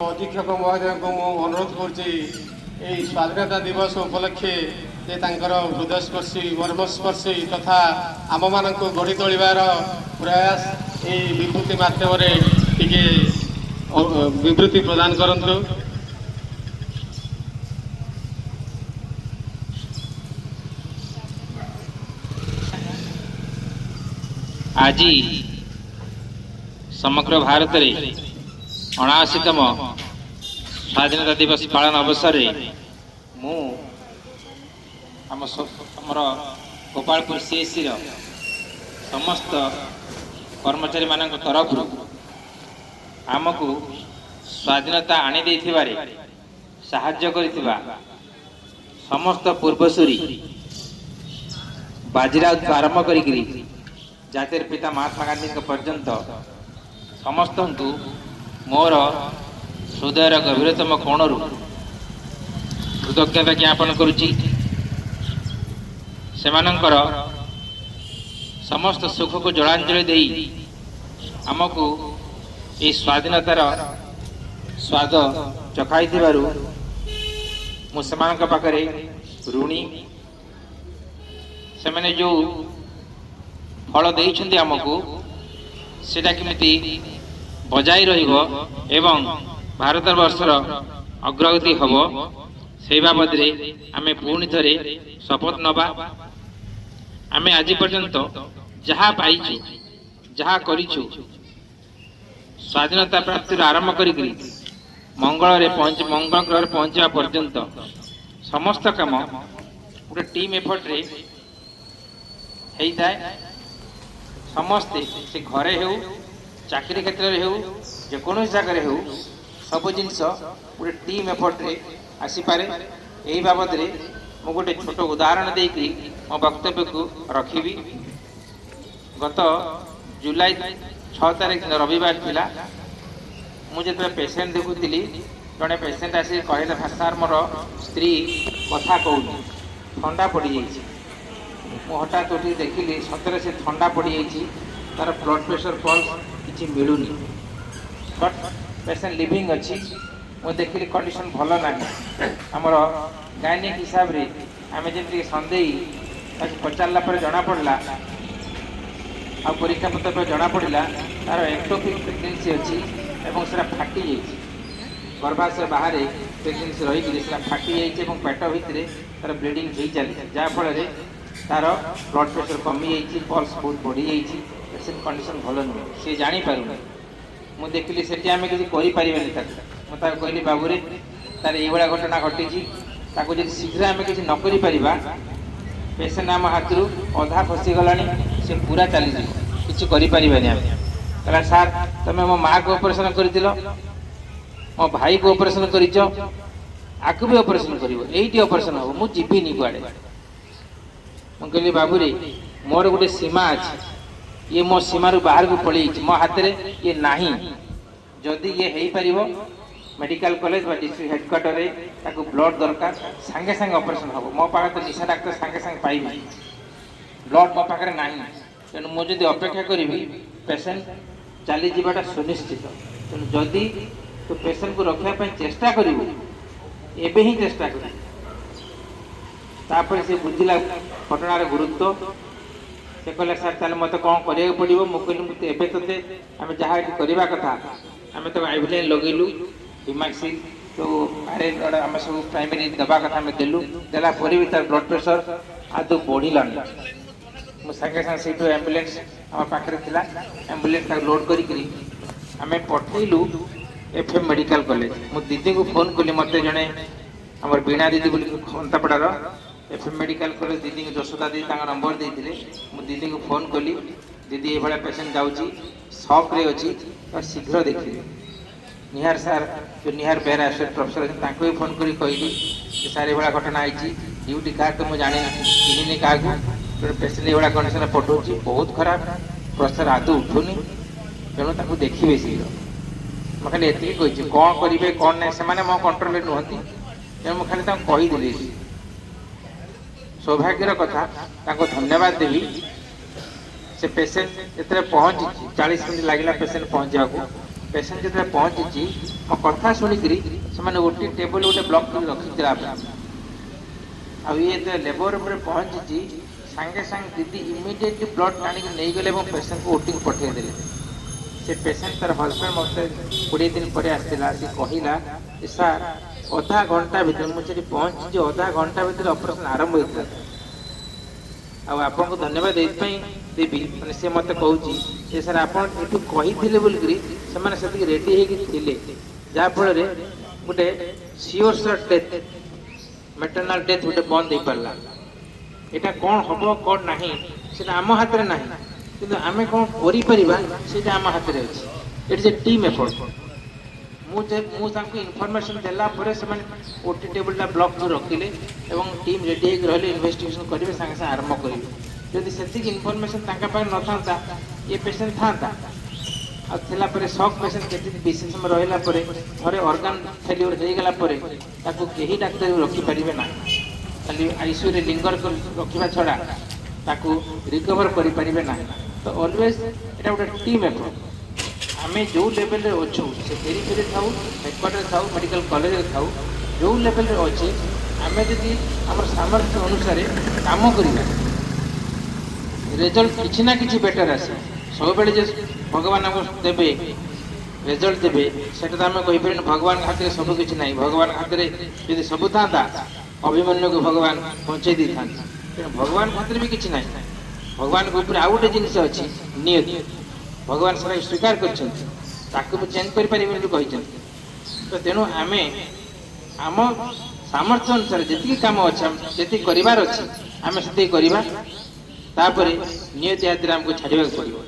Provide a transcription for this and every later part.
अधीक्षक महोदय को अनुरोध करुच्ची स्वाधीनता दिवस उपलक्षे हृदयस्पर्शी मर्मस्पर्शी तथा आम मान गढ़ी तोड़ार प्रयास यही विभूति मध्यम विवृत्ति प्रदान करंतु। आज समग्र भारत रे 79तम स्वाधीनता दिवस पालन अवसर मुझर गोपालपुर सीएससी समस्त कर्मचारी मान तरफ आमको स्वाधीनता आनी देथिबारे साहाय्य करिथिबा समस्त पूर्वसूरी बाजीराव आरंभ करी जातिर पिता महात्मा गांधी पर्यंत समस्त मोर हृदयर गभीरतम कोणरू कृतज्ञता ज्ञापन करुच्ची। सेमानंकर समस्त सुख को जलांजलि दे आमको ये स्वाधीनतार स्वाद चखाई मुझे पाखरे ऋणी से मैंने जो फल देइछन्ति आमको सेटा केमिति बजाई रहिबो एवं भारत वर्षर अग्रगति हबो से बाबद आमे पुणी थरे शपथ नबा। आमे आज पर्यंत जहाँ पाइछु जहाँ करिछु स्वाधीनता प्राप्ति आरंभ करी मंगल ग्रह पहुंचा पर्यंत समस्त काम गोटे टीम एफर्ट रे हेइथाय। समस्ते से घरे हो चाकरी क्षेत्र में हो जेको जगह हो सब जिनस गोटे टीम एफर्ट रे आसीपे। यही बाबद मु गोटे छोट उदाहरण देकी मो वक्तव्य को रखी। गत जुलाई 6 तारीख दिन रविवार थिला मुझे पेसेंट देखुली जड़े पेसेंट आसी कहले भाषार मोर स्त्री कथा कहूनी ठंडा पड़ जाइए। मु हठात उठी देखिली सतरे से ठंडा पड़ जाइए तार ब्लड प्रेशर पल्स किसी मिलूनी बट पेसेंट लिविंग अच्छी। मुझे देखिली कंडीशन भल ना आमर गायनिक हिसाब से आम जमी सन्देह पचारा पर जना पड़ा आ परीक्षा पत्र पर जना पड़ा तार एक्टोपिक प्रेगनेंसी अच्छी और से फाटी जाइए गर्भाशय बाहर प्रेगनेंसी रही फाटी जाइए पेट भितर तार ब्लीडिंग हो चली जहाँफल तार ब्लड प्रेशर कमी जाइए पल्स बहुत बढ़ी जाइए पेसेंट कंडीशन भल नुहे सी जापर मुझे देखिली से आम किसी करें मुझे कहली बाबूरे तार ये घटना घटी जब शीघ्र आम किसी नक पेसेंट आम हाथ अधा खसीगला से पूरा चली किसी करें सार तुम मो माँ को ऑपरेशन कर मो भाई को ऑपरेशन कर भी ऑपरेशन कर ऑपरेशन हम मुझे जीविनी कुआड़े। मुझे कहली बाबूरे मोर गोटे सीमा अच्छी ये मो सीमार बाहर को पड़ी मो हाथ में ये नहीं जदि ये हो पार मेडिकल कॉलेज डिस्ट्रिक्ट हेडक्वार्टर में ब्लड दरकार सांगे सांगे ऑपरेशन हम मो पाखे तो निशा डाक्टर सांगे सांगे पाइबी ब्लड मो पाखे ना तेणु मुझे अपेक्षा करी पेसेंट चली जावाटा सुनिश्चित। तेणु जदि तो पेसेंट को रखापी चेष्टा करू एबे ही चेष्टा कर तापर से बुझला घटनार गुरुत्व से कहले सर ताले मत कौन करिया पड़ो मुझे मुझे एवं तोते आम जहाँ करवा कथा आम तो आइवलाइन लगेलु हिमाक्सी तो आरे आम सब प्राइमरी दवा कथा आम देलु देला भी तार ब्लड प्रेशर आदौ बढ़लानी मुझे सागे सागे से एम्बुलेंस आम पाखे था एम्बुलेंस लोड करें पठेलु एफएम मेडिकल कॉलेज। मो दीदी को फोन कली मत जड़े आम बीणा दीदी खंतापड़ार एफएम मेडिकल कॉलेज दीदी जशोदा दीदी नंबर देते मुझे दीदी को फोन कली दीदी ये पेसेंट जाऊँगी सफ्रे अच्छी और शीघ्र देखिए निहार सार जो निहार बेहरा एसोसिएट प्रोफेसर अच्छे भी फोन कर कहली कि सार ये घटना आई ड्यूटी क्या तो मुझे जानी चिन्हनी क्या पेसेंट ये कंडीशन पठाऊँ बहुत खराब प्रेसर आदौ उठुनी तेणु देखिए शीघ्र मैं खाली ये कही कौन करेंगे कौन ना से मो कंट्रोल में नुहति तेणु मुझे खाली कहीदेली सौभाग्यर कथा धन्यवाद देवी से पेसेंट ये पहुँची 40 मिनट लगे पेसेंट पहुँचा पेसेंट जो पहुँची मो कथा शुणिकी से ओटी टेबल गोटे ब्लॉक कर रखी आ ये लेबर रूम पहुँची सांगे सांगे दीदी इमिडिएटली ब्लड टाणी नहीं गले पेसेंट को ओटी को पठेदे से पेसेंट तार हजबैंड मत 20 दिन पर आसला सी कहला सार अधा घंटा भर मुझे पहुँची अधा घंटा भर ऑपरेशन आरंभ होता आपको धन्यवाद देवी मैंने सी मत कहूँ सर आप कही बोलिकी से रेडी होते जहाँफल गोटे sure sir death maternal death गोटे बंद हो पारा यहाँ कौन हम कौन ना से आम हाथ में ना कि आम कौन कर आम हाथ में अच्छे it is a team effort मुझे इनफर्मेशन देला से ओटी टेबल ब्लॉक कर रखिले टीम रेडी रही इन्वेस्टिगेशन करेंगे सागे सागे आरंभ करेंगे जदि से इनफर्मेशन न था ये पेसेंट था सक पेसेंट के बेसी समय रहा थे ऑर्गन फेल्योर हो कहीं डाक्तर रखिपारे ना खाली आईसीयू रे लिंगर रखा छड़ा ताकू रिकवर करें ना तो ऑलवेज यहाँ गोटे टीम एफर्ट आम जो लेवल रे अच्छु से पेरीफेरी था हेडक्वार्टर था मेडिकल कॉलेज था जो लेवल रे अच्छे आम जदि आम सामर्थ्य अनुसार काम करवा रिजल्ट किसी ना किसी बेटर आसे सब बेले भगवान आमको देवे रिजल्ट देवे से आम कहीपर भगवान हाथ में सब किसी ना भगवान हाथ में यदि सब था अभिमन्यु को भगवान पहुँचे दी था भगवान हाथ में भी किसी ना भगवान के ऊपर आउ गोटे जिन अच्छी नियति भगवान से स्वीकार कर चेंज कर तो तेणु आम आम सामर्थ्य अनुसार जी कम अच्छे जी करार अच्छे आम से करवा नियति हाथ आमको छाड़ा पड़ो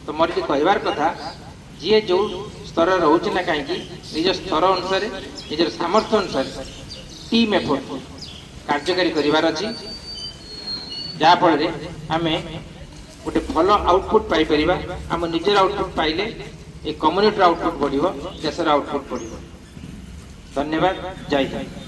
तो मोर ये कहबार कथा जी जो स्तर रोचे ना कहीं निज स्तर अनुसार निजर सामर्थ्य अनुसार टीम एफर्ट कार्यकारी करार अच्छी जहाँफल आम गोटे भल आउटपुट पाइपर आम निजर आउटपुट पाइले ये कम्युनिटी आउटपुट बढ़ो देशर आउटपुट बढ़ो धन्यवाद जय हिंद।